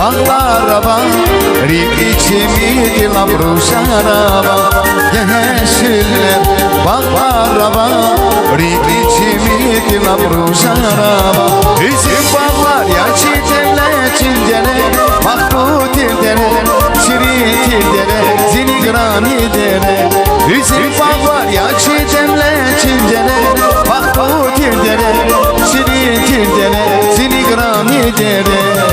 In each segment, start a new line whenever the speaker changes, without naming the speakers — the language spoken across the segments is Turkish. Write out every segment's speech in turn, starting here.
Bağlara rikiçimi dilam ruşaraba Yeşiller bağlara rikiçimi dilam ruşaraba Üzüm bağlar ya çiçekle çingene Mahmut irdere, şirit irdere, zinigrani dere Üzüm bağlar ya çiçekle çingene Mahmut irdere, şirit irdere, zinigrani dere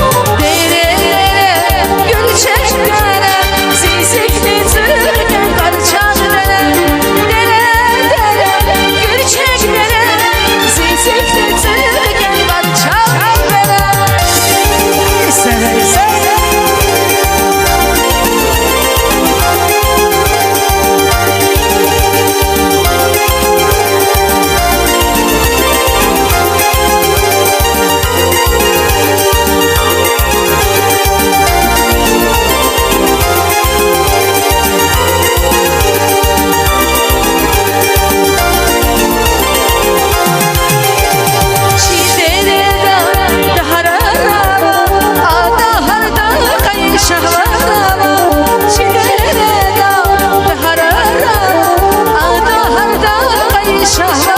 Şah